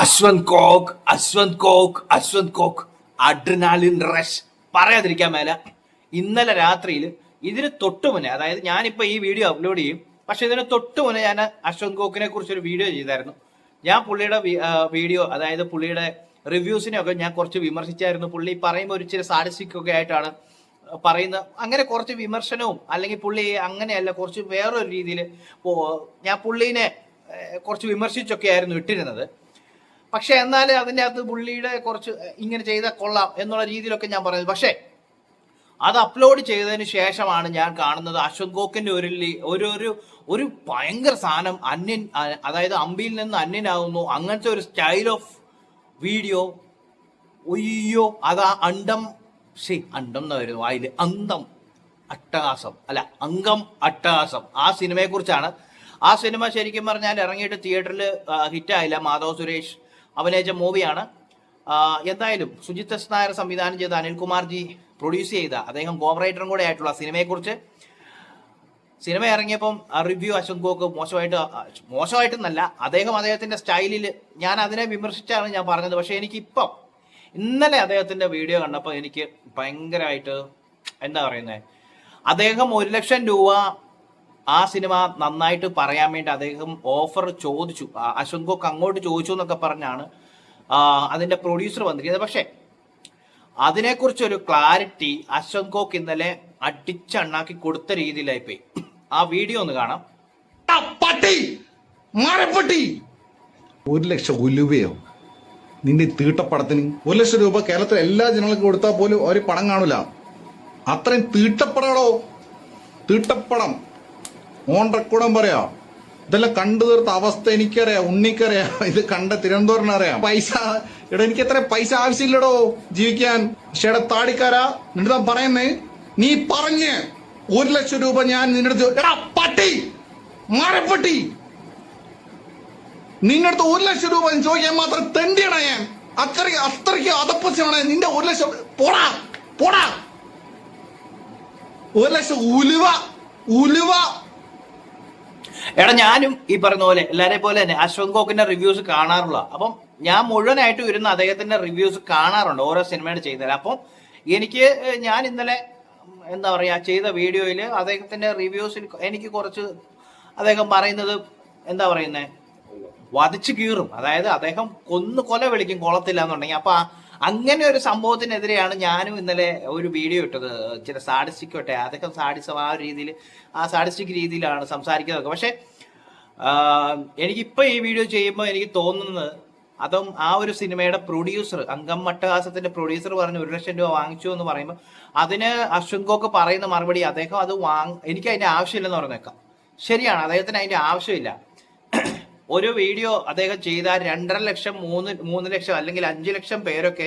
Ashwanth coke adrenaline rush പറയാതിരിക്കാൻ മേല. ഇന്നലെ രാത്രിയിൽ ഇതിന് തൊട്ടുമുന്നേ, അതായത് ഞാനിപ്പോൾ ഈ വീഡിയോ അപ്ലോഡ് ചെയ്യും, പക്ഷെ ഇതിന് തൊട്ടുമുന്നേ ഞാൻ അശ്വന്ത് കോക്കിനെ കുറിച്ചൊരു വീഡിയോ ചെയ്തായിരുന്നു. ഞാൻ പുള്ളിയുടെ വീഡിയോ, അതായത് പുള്ളിയുടെ റിവ്യൂസിനെയൊക്കെ ഞാൻ കുറച്ച് വിമർശിച്ചായിരുന്നു. പുള്ളി പറയുമ്പോൾ ഒരു ഇച്ചിരി സാഡിസ്റ്റിക് ഒക്കെ ആയിട്ടാണ് പറയുന്നത്. അങ്ങനെ കുറച്ച് വിമർശനവും, അല്ലെങ്കിൽ പുള്ളി അങ്ങനെയല്ല, കുറച്ച് വേറൊരു രീതിയിൽ ഞാൻ പുള്ളീനെ കുറച്ച് വിമർശിച്ചൊക്കെ ആയിരുന്നു ഇട്ടിരുന്നത്. പക്ഷെ എന്നാൽ അതിൻ്റെ അകത്ത് പുള്ളിയുടെ കുറച്ച് ഇങ്ങനെ ചെയ്താൽ കൊള്ളാം എന്നുള്ള രീതിയിലൊക്കെ ഞാൻ പറയുന്നത്. പക്ഷേ അത് അപ്ലോഡ് ചെയ്തതിന് ശേഷമാണ് ഞാൻ കാണുന്നത് അശ്വന്ത് കോക്കിന്റെ ഒരു ഭയങ്കര സാധനം അന്യൻ, അതായത് അമ്പിയിൽ നിന്ന് അന്യനാകുന്നു, അങ്ങനത്തെ ഒരു സ്റ്റൈൽ ഓഫ് വീഡിയോ. ഒയ്യോ, അത് അണ്ടം എന്ന് വരുന്നു വായിൽ, അന്തം അട്ടഹാസം അല്ല അംഗം അട്ടഹാസം, ആ സിനിമയെ കുറിച്ചാണ്. ആ സിനിമ ശരിക്കും പറഞ്ഞാൽ ഇറങ്ങിയിട്ട് തിയേറ്ററിൽ ഹിറ്റായില്ല. മാധവ് സുരേഷ് അഭിനയിച്ച മൂവിയാണ്. എന്തായാലും സുജിത് എസ് നായർ സംവിധാനം ചെയ്ത, അനിൽകുമാർജി പ്രൊഡ്യൂസ് ചെയ്ത, അദ്ദേഹം കോപ്പറേറ്ററും കൂടെ ആയിട്ടുള്ള സിനിമയെക്കുറിച്ച് സിനിമ ഇറങ്ങിയപ്പം റിവ്യൂ അശ്വന്ത് കോക്ക് മോശമായിട്ടെന്നല്ല, അദ്ദേഹത്തിന്റെ സ്റ്റൈലിൽ ഞാൻ അതിനെ വിമർശിച്ചാണ് ഞാൻ പറഞ്ഞത്. പക്ഷെ എനിക്കിപ്പം ഇന്നലെ അദ്ദേഹത്തിന്റെ വീഡിയോ കണ്ടപ്പോൾ എനിക്ക് ഭയങ്കരമായിട്ട് എന്താ പറയുന്നത്, അദ്ദേഹം 1 ലക്ഷം രൂപ ആ സിനിമ നന്നായിട്ട് പറയാൻ വേണ്ടി അദ്ദേഹം ഓഫർ ചോദിച്ചു, അശ്വന്ത് കോക്ക് അങ്ങോട്ട് ചോദിച്ചു എന്നൊക്കെ പറഞ്ഞാണ് അതിന്റെ പ്രൊഡ്യൂസർ വന്നിരിക്കുന്നത്. പക്ഷെ അതിനെക്കുറിച്ചൊരു ക്ലാരിറ്റി അശ്വന്ത് കോക്ക് ഇന്നലെ അടിച്ചണ്ണാക്കി കൊടുത്ത രീതിയിലായിപ്പോയി. ആ വീഡിയോ ഒന്ന് കാണാം. 1 ലക്ഷം ഉലുവയോ നിന്റെ തീട്ടപ്പടത്തിന്? 1 ലക്ഷം രൂപ കേരളത്തിലെ എല്ലാ ജനങ്ങൾക്കും കൊടുത്താൽ പോലും ഒരു പണം കാണൂല. അത്രയും തീട്ടപ്പടോ, തീട്ടപ്പടം ഓൺ റെക്കോർഡും പറയാ. ഇതെല്ലാം കണ്ടു തീർത്ത അവസ്ഥ എനിക്കറിയാം, ഉണ്ണിക്കറിയാം, ഇത് കണ്ട തിരുവനന്തപുരം അറിയാം. പൈസ എടാ, എനിക്ക് എത്ര പൈസ ആവശ്യമില്ലടോ ജീവിക്കാൻ. പക്ഷെ എടാ താടിക്കാരാ, നിന്റെ പറയുന്നേ, നീ പറഞ്ഞ് 1 ലക്ഷം രൂപ ഞാൻ നിന്റെ അടുത്ത്, എടാ പട്ടി മാറപ്പട്ടി, നിന്റെ അടുത്ത് 1 ലക്ഷം രൂപ ചോദിക്കാൻ മാത്രം തെണ്ടിയടാ ഞാൻ. അത്രയ്ക്ക് അതപ്പശമാണ് നിന്റെ 1 ലക്ഷം. പോടാ പോടാ, 1 ലക്ഷം ഉലുവ. എടാ, ഞാനും ഈ പറഞ്ഞ പോലെ എല്ലാരെ പോലെ തന്നെ അശ്വന്ത് കോക്കിന്റെ റിവ്യൂസ് കാണാറുള്ള. അപ്പം ഞാൻ മുഴുവനായിട്ട് വരുന്ന അദ്ദേഹത്തിന്റെ റിവ്യൂസ് കാണാറുണ്ട് ഓരോ സിനിമയുടെ ചെയ്യുന്നത്. അപ്പം ഞാൻ ഇന്നലെ എന്താ പറയാ ചെയ്ത വീഡിയോയിൽ അദ്ദേഹത്തിന്റെ റിവ്യൂസിൽ എനിക്ക് കുറച്ച് അദ്ദേഹം പറയുന്നത് എന്താ പറയുന്നത്, വധിച്ചു കീറും. അതായത് അദ്ദേഹം കൊല വിളിക്കും കൊളത്തില്ല എന്നുണ്ടെങ്കിൽ. അപ്പൊ അങ്ങനെ ഒരു സംഭവത്തിനെതിരെയാണ് ഞാനും ഇന്നലെ ഒരു വീഡിയോ ഇട്ടത്. ചില സാഡിസ്റ്റിക് ഇട്ടെ, അദ്ദേഹം സാഡിസം ആ ഒരു രീതിയിൽ, ആ സാഡിസ്റ്റിക് രീതിയിലാണ് സംസാരിക്കുന്നതൊക്കെ. പക്ഷെ എനിക്കിപ്പോൾ ഈ വീഡിയോ ചെയ്യുമ്പോൾ എനിക്ക് തോന്നുന്നത്, അതും ആ ഒരു സിനിമയുടെ പ്രൊഡ്യൂസർ, അംഗം അട്ടഹാസത്തിന്റെ പ്രൊഡ്യൂസർ പറഞ്ഞ് 1 ലക്ഷം രൂപ വാങ്ങിച്ചു എന്ന് പറയുമ്പോൾ അതിന് അശ്വന്ത് കോക്ക് പറയുന്ന മറുപടി, അദ്ദേഹം അത് എനിക്ക് അതിന്റെ ആവശ്യമില്ലെന്ന് പറഞ്ഞേക്കാം. ശരിയാണ്, അദ്ദേഹത്തിന് അതിന്റെ ആവശ്യമില്ല. ഒരു വീഡിയോ അദ്ദേഹം ചെയ്താൽ 2.5 ലക്ഷം 3 ലക്ഷം അല്ലെങ്കിൽ 5 ലക്ഷം പേരൊക്കെ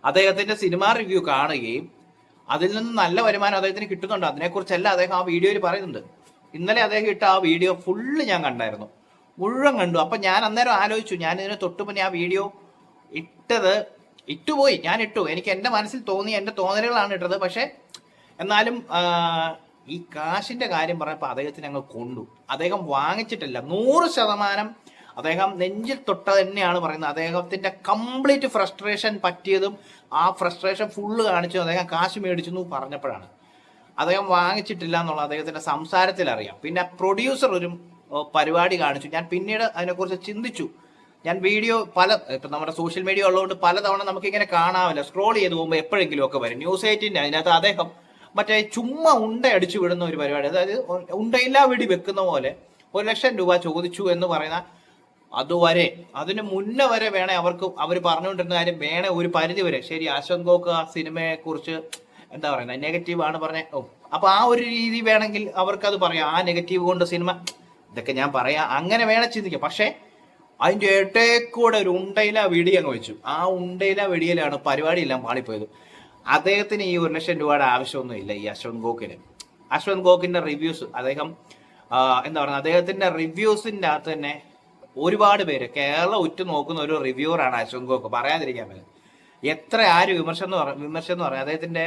അദ്ദേഹത്തിന്റെ സിനിമാ റിവ്യൂ കാണുകയും അതിൽ നിന്ന് നല്ല വരുമാനം അദ്ദേഹത്തിന് കിട്ടുന്നുണ്ട്. അതിനെക്കുറിച്ചല്ല അദ്ദേഹം ആ വീഡിയോയിൽ പറയുന്നുണ്ട്. ഇന്നലെ അദ്ദേഹം ഇട്ട ആ വീഡിയോ ഫുള്ള് ഞാൻ കണ്ടായിരുന്നു, മുഴുവൻ കണ്ടു. അപ്പൊ ഞാൻ അന്നേരം ആലോചിച്ചു, ഞാൻ ഇതിന് തൊട്ടുമുന്നേ ആ വീഡിയോ ഇട്ടുപോയി, ഞാൻ ഇട്ടു. എനിക്ക് എൻ്റെ മനസ്സിൽ തോന്നി, എൻ്റെ തോന്നലുകളാണ് ഇട്ടത്. പക്ഷെ എന്നാലും ഈ കാശിന്റെ കാര്യം പറഞ്ഞപ്പോൾ അദ്ദേഹത്തിന് ഞങ്ങൾ കൊണ്ടു. അദ്ദേഹം വാങ്ങിച്ചിട്ടില്ല, 100% അദ്ദേഹം നെഞ്ചിൽ തൊട്ട തന്നെയാണ് പറയുന്നത്. അദ്ദേഹത്തിന്റെ കംപ്ലീറ്റ് ഫ്രസ്ട്രേഷൻ പറ്റിയതും ആ ഫ്രസ്ട്രേഷൻ ഫുള്ള് കാണിച്ചു അദ്ദേഹം കാശ് മേടിച്ചു എന്ന് പറഞ്ഞപ്പോഴാണ്. അദ്ദേഹം വാങ്ങിച്ചിട്ടില്ല എന്നുള്ള അദ്ദേഹത്തിന്റെ സംസാരത്തിൽ അറിയാം. പിന്നെ പ്രൊഡ്യൂസർ ഒരു പരിപാടി കാണിച്ചു. ഞാൻ പിന്നീട് അതിനെക്കുറിച്ച് ചിന്തിച്ചു. ഞാൻ വീഡിയോ ഇപ്പം നമ്മുടെ സോഷ്യൽ മീഡിയ ഉള്ളതുകൊണ്ട് പലതവണ നമുക്കിങ്ങനെ കാണാമല്ലോ, സ്ക്രോൾ ചെയ്ത് പോകുമ്പോൾ എപ്പോഴെങ്കിലും ഒക്കെ വരും. ന്യൂസ് 18 അതിനകത്ത് അദ്ദേഹം മറ്റേ ചുമ്മാ ഉണ്ട അടിച്ചു വിടുന്ന ഒരു പരിപാടി, അതായത് ഉണ്ടയില്ലാ വെടി വെക്കുന്ന പോലെ 1 ലക്ഷം രൂപ ചോദിച്ചു എന്ന് പറയുന്ന, അതുവരെ അതിന് മുന്നേ വരെ വേണേ അവർ പറഞ്ഞുകൊണ്ടിരുന്ന കാര്യം വേണേ ഒരു പരിധി വരെ ശരി. അശ്വന്ത് കോക്ക് ആ സിനിമയെ കുറിച്ച് എന്താ പറയുന്നത്, നെഗറ്റീവ് ആണ് പറഞ്ഞത്. അപ്പൊ ആ ഒരു രീതി വേണമെങ്കിൽ അവർക്കത് പറയാം, ആ നെഗറ്റീവ് കൊണ്ട് സിനിമ, ഇതൊക്കെ ഞാൻ പറയാം, അങ്ങനെ വേണേ ചിന്തിക്കാം. പക്ഷെ അതിന്റെ ഇടയ്ക്കൂടെ ഒരു ഉണ്ടയില വെടി അങ്ങ് വെച്ചു. ആ ഉണ്ടയില വെടിയിലാണ് പരിപാടിയെല്ലാം പാളിപ്പോയത്. അദ്ദേഹത്തിന് ഈ 1 ലക്ഷം രൂപയുടെ ആവശ്യമൊന്നും ഇല്ല. ഈ അശ്വന്ത് കോക്കിന്റെ റിവ്യൂസ്, അദ്ദേഹം എന്താ പറയുക, അദ്ദേഹത്തിന്റെ റിവ്യൂസിന്റെ അകത്ത് തന്നെ ഒരുപാട് പേര് കേരളം ഉറ്റു നോക്കുന്ന ഒരു റിവ്യൂവറാണ് അശ്വന്ത് കോക്ക്, പറയാതിരിക്കാൻ പറ്റില്ല. എത്ര ആര് വിമർശനം എന്ന് പറഞ്ഞാൽ അദ്ദേഹത്തിന്റെ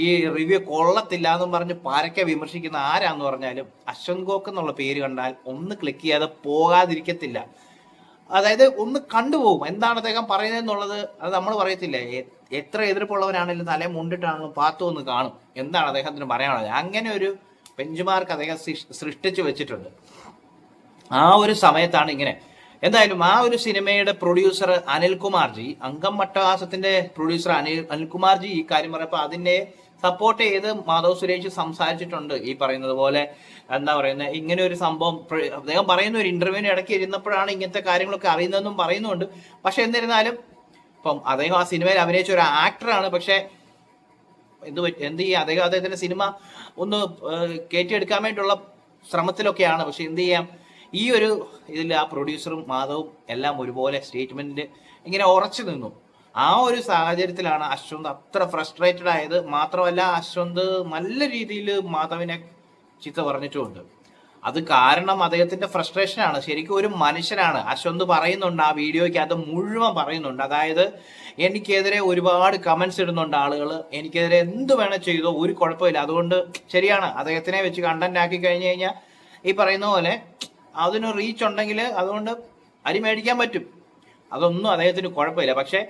ഈ റിവ്യൂ കൊള്ളത്തില്ല എന്നും പറഞ്ഞ് പരക്കെ വിമർശിക്കുന്ന ആരാന്ന് പറഞ്ഞാലും അശ്വന്ത് കോക്ക് എന്നുള്ള പേര് കണ്ടാൽ ഒന്ന് ക്ലിക്ക് ചെയ്യാതെ പോകാതിരിക്കത്തില്ല. അതായത് ഒന്ന് കണ്ടുപോകും എന്താണ് അദ്ദേഹം പറയുന്നത് എന്നുള്ളത്. അത് നമ്മൾ പറയത്തില്ലേ, എത്ര എതിർപ്പുള്ളവരാണെങ്കിലും തലേ മുണ്ടിട്ടാണെങ്കിലും പാത്തു ഒന്ന് കാണും എന്താണ് അദ്ദേഹത്തിന് പറയാനുള്ളത്. അങ്ങനെ ഒരു ബെഞ്ച് മാർക്ക് അദ്ദേഹം സൃഷ്ടിച്ചു വെച്ചിട്ടുണ്ട്. ആ ഒരു സമയത്താണ് ഇങ്ങനെ. എന്തായാലും ആ ഒരു സിനിമയുടെ പ്രൊഡ്യൂസർ അനിൽകുമാർജി, അംഗം മട്ടഹാസത്തിന്റെ പ്രൊഡ്യൂസർ അനിൽകുമാർജി ഈ കാര്യം പറഞ്ഞപ്പോൾ അതിനെ സപ്പോർട്ട് ചെയ്ത് മാധവ് സുരേഷ് സംസാരിച്ചിട്ടുണ്ട്. ഈ പറയുന്നത് പോലെ എന്താ പറയുന്നത്, ഇങ്ങനെ ഒരു സംഭവം അദ്ദേഹം പറയുന്ന ഒരു ഇന്റർവ്യൂവിന് ഇടയ്ക്ക് ഇരുന്നപ്പോഴാണ് ഇങ്ങനത്തെ കാര്യങ്ങളൊക്കെ അറിയുന്നതെന്നും പറയുന്നുണ്ട്. പക്ഷെ എന്നിരുന്നാലും ഇപ്പം അദ്ദേഹം ആ സിനിമയിൽ അഭിനയിച്ച ഒരു ആക്ടറാണ്. പക്ഷെ എന്ത് ചെയ്യാം, അദ്ദേഹത്തിന്റെ സിനിമ ഒന്ന് കയറ്റിയെടുക്കാൻ വേണ്ടിയുള്ള ശ്രമത്തിലൊക്കെയാണ്. പക്ഷെ എന്ത് ചെയ്യാം, ഈ ഒരു ഇതിൽ ആ പ്രൊഡ്യൂസറും മാധവും എല്ലാം ഒരുപോലെ സ്റ്റേറ്റ്മെന്റിൽ ഇങ്ങനെ ഉറച്ചു നിന്നു. ആ ഒരു സാഹചര്യത്തിലാണ് അശ്വന്ത് അത്ര ഫ്രസ്ട്രേറ്റഡ് ആയത്. മാത്രമല്ല അശ്വന്ത് നല്ല രീതിയിൽ മാധവിനെ ചീത്ത പറഞ്ഞിട്ടുമുണ്ട്. അത് കാരണം അദ്ദേഹത്തിന്റെ ഫ്രസ്ട്രേഷനാണ്. ശരിക്കും ഒരു മനുഷ്യനാണ്. അശ്വന്ത് പറയുന്നുണ്ട് ആ വീഡിയോയ്ക്ക്, അത് മുഴുവൻ പറയുന്നുണ്ട്. അതായത് എനിക്കെതിരെ ഒരുപാട് കമന്റ്സ് ഇടുന്നുണ്ട് ആളുകൾ, എനിക്കെതിരെ എന്ത് വേണം ചെയ്തോ ഒരു കുഴപ്പമില്ല. അതുകൊണ്ട് ശരിയാണ്, അദ്ദേഹത്തിനെ വെച്ച് കണ്ടന്റ് ആക്കി കഴിഞ്ഞു കഴിഞ്ഞാൽ ഈ പറയുന്ന പോലെ അതിന് റീച്ച് ഉണ്ടെങ്കിൽ അതുകൊണ്ട് അരി മേടിക്കാൻ പറ്റും. അതൊന്നും അദ്ദേഹത്തിന് കുഴപ്പമില്ല. പക്ഷെ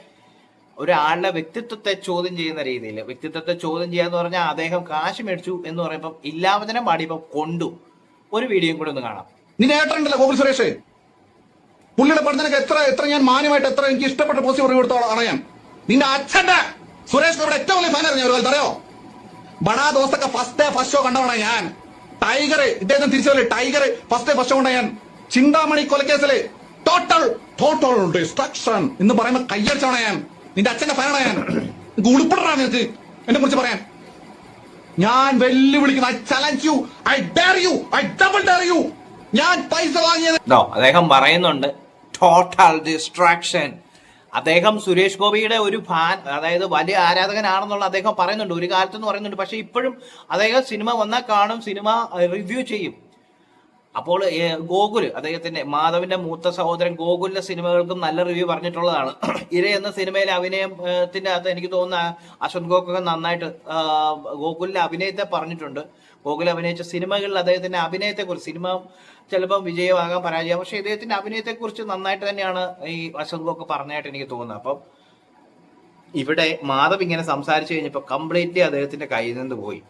ഒരാളുടെ വ്യക്തിത്വത്തെ ചോദ്യം ചെയ്യുന്ന രീതിയിൽ, വ്യക്തിത്വത്തെ ചോദ്യം ചെയ്യാന്ന് പറഞ്ഞാൽ അദ്ദേഹം കാശ് മേടിച്ചു എന്ന് പറയുമ്പോൾ ഇല്ലാവചനം പാടിയപ്പോൾ കൊണ്ടു. ഒരു വീഡിയോയും കൂടെ ഒന്ന് കാണാം. നിന്റെ ഏട്ടനുണ്ടല്ലോ ഗോകുൽ സുരേഷ്, പുള്ളിയുടെ പഠനത്തിനൊക്കെ എത്ര ഞാൻ മാന്യമായിട്ട് എത്ര എനിക്ക് ഇഷ്ടപ്പെട്ട പോസിറ്റീവ് റിവ്യൂ കൊടുത്തോളാം ഞാൻ. നിന്റെ അച്ഛന്റെ സുരേഷ് ഗോപിയുടെ ഏറ്റവും വലിയ ഫാനാണ് ഞാൻ. ഒരു അറിയോ, ബടാ ദോസ്തൊക്കെ ഫസ്റ്റ് ഷോ കണ്ടവണ ഞാൻ. ടൈഗർ ഇദ്ദേഹം തിരിച്ചു ടൈഗർ ഫസ്റ്റ് ഷോ കൊണ്ട ഞാൻ. ചിന്താമണി കൊലക്കേസില് ടോട്ടൽ ഡിസ്ട്രക്ഷൻ എന്ന് പറയുമ്പോൾ കയ്യടിച്ചവണ ഞാൻ. നിന്റെ അച്ഛന്റെ ഫാനാണ് ഞാൻ. ഉൾപ്പെടാ നിനക്ക് എന്നെ കുറിച്ച് പറയാൻ. ഞാൻ വെല്ലുവിളിക്കുന്നു. I challenge you, I dare you, I double dare you. ഞാൻ പൈസ വാങ്ങിയത്. അദ്ദേഹം പറയുന്നുണ്ട് ടോട്ടൽ ഡിസ്ട്രാക്ഷൻ. അദ്ദേഹം സുരേഷ് ഗോപിയുടെ ഒരു ഫാൻ, അതായത് വലിയ ആരാധകനാണെന്നുള്ള അദ്ദേഹം പറയുന്നുണ്ട്, ഒരു കാലത്തെന്ന് പറയുന്നുണ്ട്. പക്ഷെ ഇപ്പോഴും അദ്ദേഹം സിനിമ വന്നാൽ കാണും, സിനിമ റിവ്യൂ ചെയ്യും. അപ്പോൾ ഗോകുൽ, അദ്ദേഹത്തിന്റെ മാധവിന്റെ മൂത്ത സഹോദരൻ ഗോകുലിന്റെ സിനിമകൾക്കും നല്ല റിവ്യൂ പറഞ്ഞിട്ടുള്ളതാണ്. ഇര എന്ന സിനിമയിലെ അഭിനയത്തിന്റെ അകത്ത് എനിക്ക് തോന്നുന്ന അശ്വന്ത് ഗോകൊക്കെ നന്നായിട്ട് ഗോകുലിന്റെ അഭിനയത്തെ പറഞ്ഞിട്ടുണ്ട്. ഗോകുൽ അഭിനയിച്ച സിനിമകളിൽ അദ്ദേഹത്തിന്റെ അഭിനയത്തെക്കുറിച്ച്, സിനിമ ചിലപ്പോൾ വിജയമാകാൻ പരാജയം, പക്ഷെ ഇദ്ദേഹത്തിന്റെ അഭിനയത്തെക്കുറിച്ച് നന്നായിട്ട് തന്നെയാണ് ഈ അശ്വന്ത് ഗോക്ക് പറഞ്ഞായിട്ട് എനിക്ക് തോന്നുന്നത്. അപ്പം ഇവിടെ മാധവ് ഇങ്ങനെ സംസാരിച്ചു കഴിഞ്ഞപ്പോൾ കംപ്ലീറ്റ്ലി അദ്ദേഹത്തിന്റെ കയ്യിൽ നിന്ന് പോയി.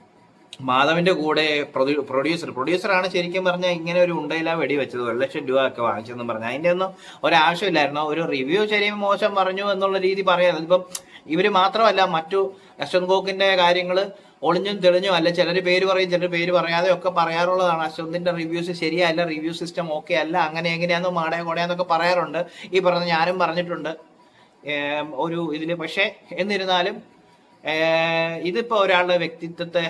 മാധവിന്റെ കൂടെ പ്രൊഡ്യൂസറാണ് ശരിക്കും പറഞ്ഞാൽ ഇങ്ങനെ ഒരു ഉണ്ടയില വെടി വെച്ചത്, 1 ലക്ഷം രൂപ ഒക്കെ വാങ്ങിച്ചെന്നും പറഞ്ഞു. അതിന്റെ ഒന്നും ഒരാവശ്യമില്ലായിരുന്നു. ഒരു റിവ്യൂ ശരിയും മോശം പറഞ്ഞു എന്നുള്ള രീതി പറയാം. ഇപ്പം ഇവര് മാത്രമല്ല, മറ്റു അശ്വന്ത് ഗോക്കിന്റെ കാര്യങ്ങൾ ഒളിഞ്ഞും തെളിഞ്ഞും അല്ല, ചിലർ പേര് പറയും, ചിലർ പേര് പറയാതെ ഒക്കെ പറയാറുള്ളതാണ്. അശ്വന്തിന്റെ റിവ്യൂസ് ശരിയല്ല, റിവ്യൂ സിസ്റ്റം ഓക്കെ അല്ല, അങ്ങനെ എങ്ങനെയാന്ന് മാടയ കൊടയാന്നൊക്കെ പറയാറുണ്ട്. ഈ പറഞ്ഞ ഞാനും പറഞ്ഞിട്ടുണ്ട് ഒരു ഇതില്. പക്ഷെ എന്നിരുന്നാലും ഇതിപ്പോ ഒരാളുടെ വ്യക്തിത്വത്തെ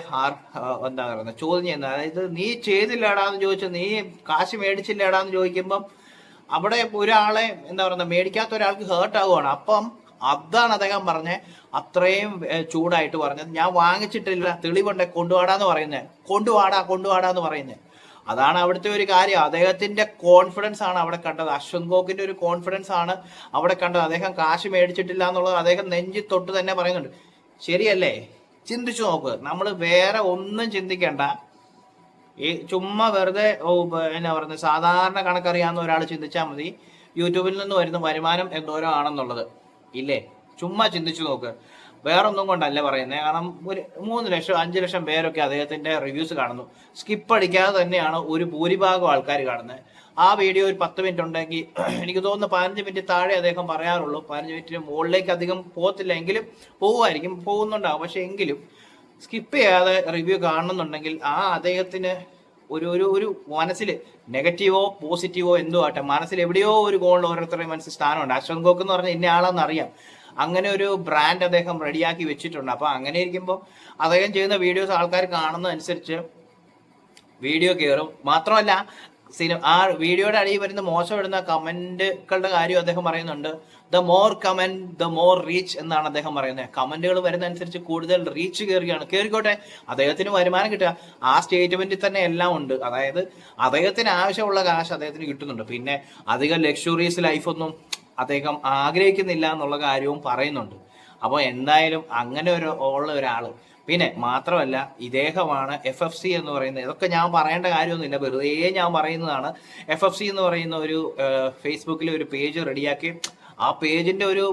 എന്താ പറയുന്നത് ചോദ്യം ചെയ്യുന്നത്. അതായത് നീ ചെയ്തില്ലടാന്ന് ചോദിച്ചു, നീ കാശ് മേടിച്ചില്ലടാന്ന് ചോദിക്കുമ്പം അവിടെ ഒരാളെ എന്താ പറയുക, മേടിക്കാത്ത ഒരാൾക്ക് ഹേർട്ട് ആവുകയാണ്. അപ്പം അതാണ് അദ്ദേഹം പറഞ്ഞത്, അത്രയും ചൂടായിട്ട് പറഞ്ഞത്. ഞാൻ വാങ്ങിച്ചിട്ടില്ല, തെളിവുണ്ടെ കൊണ്ടുപോടാന്ന് പറയുന്നത്, കൊണ്ടുപോടാന്ന് പറയുന്നത്. അതാണ് അവിടുത്തെ ഒരു കാര്യം. അദ്ദേഹത്തിന്റെ കോൺഫിഡൻസ് ആണ് അവിടെ കണ്ടത്. അശ്വന്ത് ഗോക്കിന്റെ ഒരു കോൺഫിഡൻസ് ആണ് അവിടെ കണ്ടത്. അദ്ദേഹം കാശ് മേടിച്ചിട്ടില്ല എന്നുള്ളത് അദ്ദേഹം നെഞ്ചി തൊട്ട് തന്നെ പറയുന്നുണ്ട്. ശരിയല്ലേ? ചിന്തിച്ചു നോക്ക്. നമ്മൾ വേറെ ഒന്നും ചിന്തിക്കണ്ട. ഈ ചുമ്മാ വെറുതെ എന്നാ പറയുന്നത്, സാധാരണ കണക്കറിയാവുന്ന ഒരാൾ ചിന്തിച്ചാൽ മതി യൂട്യൂബിൽ നിന്ന് വരുന്ന വരുമാനം എന്തോരോ ആണെന്നുള്ളത്. ഇല്ലേ? ചുമ്മാ ചിന്തിച്ചു നോക്ക്. വേറൊന്നും കൊണ്ടല്ല പറയുന്നത്. കാരണം ഒരു 3 ലക്ഷം 5 ലക്ഷം പേരൊക്കെ അദ്ദേഹത്തിന്റെ റിവ്യൂസ് കാണുന്നു. സ്കിപ്പ് അടിക്കാതെ തന്നെയാണ് ഒരു ഭൂരിഭാഗം ആൾക്കാർ കാണുന്നത്. ആ വീഡിയോ ഒരു 10 മിനിറ്റ് ഉണ്ടെങ്കിൽ എനിക്ക് തോന്നുന്നു 15 മിനിറ്റ് താഴെ അദ്ദേഹം പറയാറുള്ളൂ. 15 മിനിറ്റിന് മുകളിലേക്ക് അധികം പോകത്തില്ല. എങ്കിലും പോകുന്നുണ്ടാവും. പക്ഷെ എങ്കിലും സ്കിപ്പ് ചെയ്യാതെ റിവ്യൂ കാണുന്നുണ്ടെങ്കിൽ ആ അദ്ദേഹത്തിന് ഒരു മനസ്സിൽ നെഗറ്റീവോ പോസിറ്റീവോ എന്തോ ആട്ടെ, മനസ്സിൽ എവിടെയോ ഒരു കോണിൽ ഓരോരുത്തരുടെയും മനസ്സിൽ സ്ഥാനമുണ്ട്. അശ്വന്ത് ഗോക്ക് എന്ന് പറഞ്ഞാൽ ഇന്ന ആളെന്ന് അറിയാം. അങ്ങനെ ഒരു ബ്രാൻഡ് അദ്ദേഹം റെഡിയാക്കി വെച്ചിട്ടുണ്ട്. അപ്പൊ അങ്ങനെ ഇരിക്കുമ്പോൾ അദ്ദേഹം ചെയ്യുന്ന വീഡിയോസ് ആൾക്കാർ കാണുന്നതനുസരിച്ച് വീഡിയോ കയറും. മാത്രമല്ല ആ വീഡിയോയുടെ അടിയിൽ വരുന്ന മോശം ഇടുന്ന കമന്റുകളുടെ കാര്യം അദ്ദേഹം പറയുന്നുണ്ട്. The more comment the more reach എന്നാണ് അദ്ദേഹം പറയുന്നത്. കമന്റുകൾ വരുന്ന അനുസരിച്ച് കൂടുതൽ റീച്ച് കയറിക്കോട്ടെ, അദ്ദേഹത്തിന് വരുമാനം കിട്ടുക. ആ സ്റ്റേറ്റ്മെന്റിൽ തന്നെ എല്ലാം ഉണ്ട്. അതായത് അദ്ദേഹത്തിന് ആവശ്യമുള്ള കാശ് അദ്ദേഹത്തിന് കിട്ടുന്നുണ്ട്. പിന്നെ അധികം ലക്ഷറീസ് ലൈഫൊന്നും അദ്ദേഹം ആഗ്രഹിക്കുന്നില്ല എന്നുള്ള കാര്യവും പറയുന്നുണ്ട്. അപ്പോൾ എന്തായാലും അങ്ങനെ ഉള്ള ഒരാൾ പിന്നെ മാത്രമല്ല ഇദ്ദേഹമാണ് FFC എന്ന് പറയുന്നത്. ഇതൊക്കെ ഞാൻ പറയേണ്ട കാര്യമൊന്നുമില്ല, വെറുതെ ഞാൻ പറയുന്നതാണ്. FFC എന്ന് പറയുന്ന ഒരു ഫേസ്ബുക്കിൽ ഒരു പേജ് റെഡിയാക്കി, ആ പേജിന്റെ ഒരു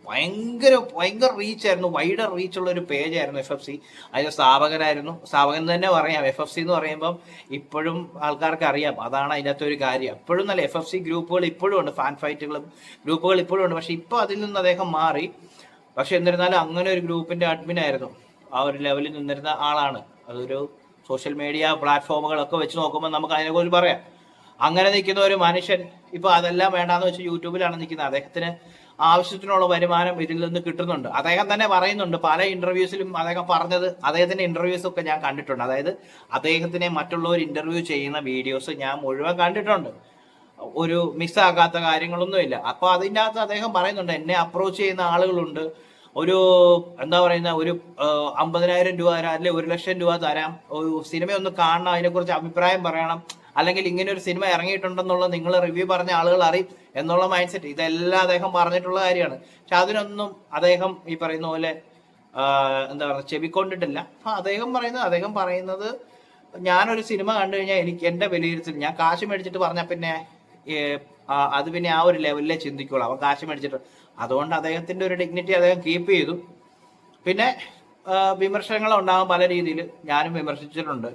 ഭയങ്കര ഭയങ്കര റീച്ച് ആയിരുന്നു, വൈഡർ റീച്ച് ഉള്ള ഒരു പേജായിരുന്നു FFC. അതിന്റെ സ്ഥാപകൻ തന്നെ പറയാം. FFC എന്ന് പറയുമ്പം ഇപ്പോഴും ആൾക്കാർക്ക് അറിയാം, അതാണ് അതിനകത്ത് ഒരു കാര്യം. എപ്പോഴും നല്ല FFC ഗ്രൂപ്പുകൾ ഇപ്പോഴും ഉണ്ട്, ഫാൻ ഫൈറ്റുകളും ഗ്രൂപ്പുകൾ ഇപ്പോഴും ഉണ്ട്. പക്ഷെ ഇപ്പോൾ അതിൽ നിന്ന് അദ്ദേഹം മാറി. പക്ഷെ എന്നിരുന്നാലും അങ്ങനെ ഒരു ഗ്രൂപ്പിന്റെ അഡ്മിൻ ആയിരുന്നു, ആ ഒരു ലെവലിൽ നിന്നിരുന്ന ആളാണ്. അതൊരു സോഷ്യൽ മീഡിയ പ്ലാറ്റ്ഫോമുകളൊക്കെ വെച്ച് നോക്കുമ്പോൾ നമുക്ക് അതിനെക്കുറിച്ച് പറയാം. അങ്ങനെ നിൽക്കുന്ന ഒരു മനുഷ്യൻ ഇപ്പൊ അതെല്ലാം വേണ്ടാന്ന് വെച്ച് യൂട്യൂബിലാണ് നിൽക്കുന്നത്. അദ്ദേഹത്തിന് ആവശ്യത്തിനുള്ള വരുമാനം ഇതിൽ നിന്ന് കിട്ടുന്നുണ്ട്. അദ്ദേഹം തന്നെ പറയുന്നുണ്ട്, പല ഇന്റർവ്യൂസിലും അദ്ദേഹം പറഞ്ഞത്, അദ്ദേഹത്തിന്റെ ഇന്റർവ്യൂസ് ഒക്കെ ഞാൻ കണ്ടിട്ടുണ്ട്. അതായത് അദ്ദേഹത്തിനെ മറ്റുള്ളവർ ഇന്റർവ്യൂ ചെയ്യുന്ന വീഡിയോസ് ഞാൻ മുഴുവൻ കണ്ടിട്ടുണ്ട്, ഒരു മിസ്സാകാത്ത കാര്യങ്ങളൊന്നുമില്ല. അപ്പൊ അതിൻ്റെ അകത്ത് അദ്ദേഹം പറയുന്നുണ്ട്, എന്നെ അപ്രോച്ച് ചെയ്യുന്ന ആളുകളുണ്ട്, ഒരു എന്താ പറയുന്ന ഒരു 50,000 രൂപ തരാം, അല്ലെങ്കിൽ 1,00,000 രൂപ തരാം, ഒരു സിനിമ ഒന്ന് കാണണം, അതിനെക്കുറിച്ച് അഭിപ്രായം പറയണം, അല്ലെങ്കിൽ ഇങ്ങനെ ഒരു സിനിമ ഇറങ്ങിയിട്ടുണ്ടെന്നുള്ള നിങ്ങൾ റിവ്യൂ പറഞ്ഞ ആളുകൾ അറിയും എന്നുള്ള മൈൻഡ് സെറ്റ്, ഇതെല്ലാം അദ്ദേഹം പറഞ്ഞിട്ടുള്ള കാര്യമാണ്. പക്ഷെ അതിനൊന്നും അദ്ദേഹം ഈ പറയുന്ന പോലെ എന്താ പറയുക ചെവിക്കൊണ്ടിട്ടില്ല. അദ്ദേഹം പറയുന്നത് ഞാനൊരു സിനിമ കണ്ടു കഴിഞ്ഞാൽ എനിക്ക് എൻ്റെ വിലയിരുത്തൽ, ഞാൻ കാശ് മേടിച്ചിട്ട് പറഞ്ഞാൽ പിന്നെ അത് പിന്നെ ആ ഒരു ലെവലിലേ ചിന്തിക്കുള്ളൂ, അവൻ കാശ് മേടിച്ചിട്ട്. അതുകൊണ്ട് അദ്ദേഹത്തിന്റെ ഒരു ഡിഗ്നിറ്റി അദ്ദേഹം കീപ്പ് ചെയ്തു. പിന്നെ വിമർശനങ്ങൾ ഉണ്ടാകും പല രീതിയിൽ, ഞാനും വിമർശിച്ചിട്ടുണ്ട്.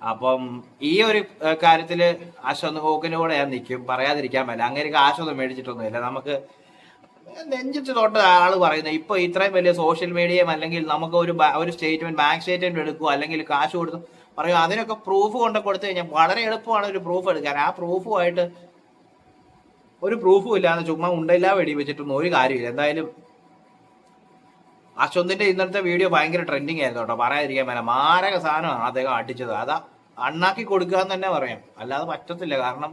അപ്പം ഈ ഒരു കാര്യത്തില് അശ്വന്ത് കോക്കിന്റെ കൂടെ ഞാൻ നിൽക്കും, പറയാതിരിക്കാൻ പറ്റില്ല. അങ്ങനെ കാശൊന്നും മേടിച്ചിട്ടൊന്നുമില്ല. നമുക്ക് നെഞ്ചിട്ട് തൊട്ട് ആള് പറയുന്നത് ഇപ്പൊ ഇത്രയും വലിയ സോഷ്യൽ മീഡിയയും, അല്ലെങ്കിൽ നമുക്ക് ഒരു സ്റ്റേറ്റ്മെന്റ്, ബാങ്ക് സ്റ്റേറ്റ്മെന്റ് എടുക്കുക, അല്ലെങ്കിൽ കാശ് കൊടുത്തു പറയും, അതിനൊക്കെ പ്രൂഫ് കൊണ്ട് കൊടുത്തു കഴിഞ്ഞാൽ വളരെ എളുപ്പമാണ് ഒരു പ്രൂഫ് എടുക്കാൻ. ആ പ്രൂഫുമായിട്ട് ഒരു പ്രൂഫും ഇല്ലാതെ ചുമ്മാ ഉണ്ടയില്ലാ വെടി വെച്ചിട്ടൊന്നും ഒരു കാര്യമില്ല. എന്തായാലും അശ്വന്തിന്റെ ഇന്നത്തെ വീഡിയോ ഭയങ്കര ട്രെൻഡിങ് ആയിരുന്നു കേട്ടോ, പറയാതിരിക്കാൻ പറ്റില്ല. മാരക സാധനമാണ് അദ്ദേഹം അടിച്ചത്. അതാ അണ്ണാക്കി കൊടുക്കുക എന്ന് തന്നെ പറയാം, അല്ലാതെ പറ്റത്തില്ല. കാരണം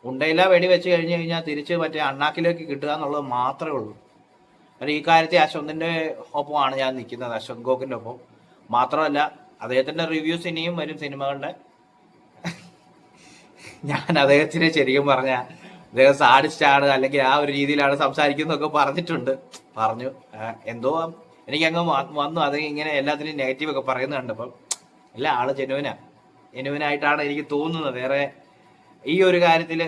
ഉണ്ടയില്ലാ വെടി വെച്ച് കഴിഞ്ഞ് കഴിഞ്ഞാൽ തിരിച്ച് മറ്റേ അണ്ണാക്കിലേക്ക് കിട്ടുക എന്നുള്ളത് മാത്രമേ ഉള്ളൂ. ഈ കാര്യത്തിൽ അശ്വന്തിന്റെ ഒപ്പമാണ് ഞാൻ നിൽക്കുന്നത്, അശ്വന്ത് ഗോക്കിന്റെ ഒപ്പം. മാത്രമല്ല അദ്ദേഹത്തിന്റെ റിവ്യൂസ് ഇനിയും വരും സിനിമകളുടെ. ഞാൻ അദ്ദേഹത്തിന് ശരിക്കും പറഞ്ഞ അദ്ദേഹം സാഡിസ്റ്റാണ്, അല്ലെങ്കിൽ ആ ഒരു രീതിയിലാണ് സംസാരിക്കുന്നതൊക്കെ പറഞ്ഞു. എന്തോ എനിക്കങ്ങ് വന്നു അത് ഇങ്ങനെ എല്ലാത്തിനും നെഗറ്റീവ് ഒക്കെ പറയുന്നത് കണ്ടപ്പം. അല്ല, ആള് ജെനുവിനായിട്ടാണ് എനിക്ക് തോന്നുന്നത്. വേറെ ഈ ഒരു കാര്യത്തിൽ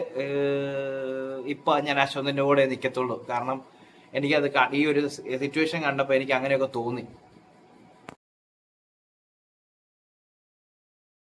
ഇപ്പൊ ഞാൻ അശ്വന്തിന്റെ കൂടെ നിൽക്കത്തുള്ളൂ. കാരണം എനിക്കത് ഈ ഒരു സിറ്റുവേഷൻ കണ്ടപ്പോൾ എനിക്ക് അങ്ങനെയൊക്കെ തോന്നി.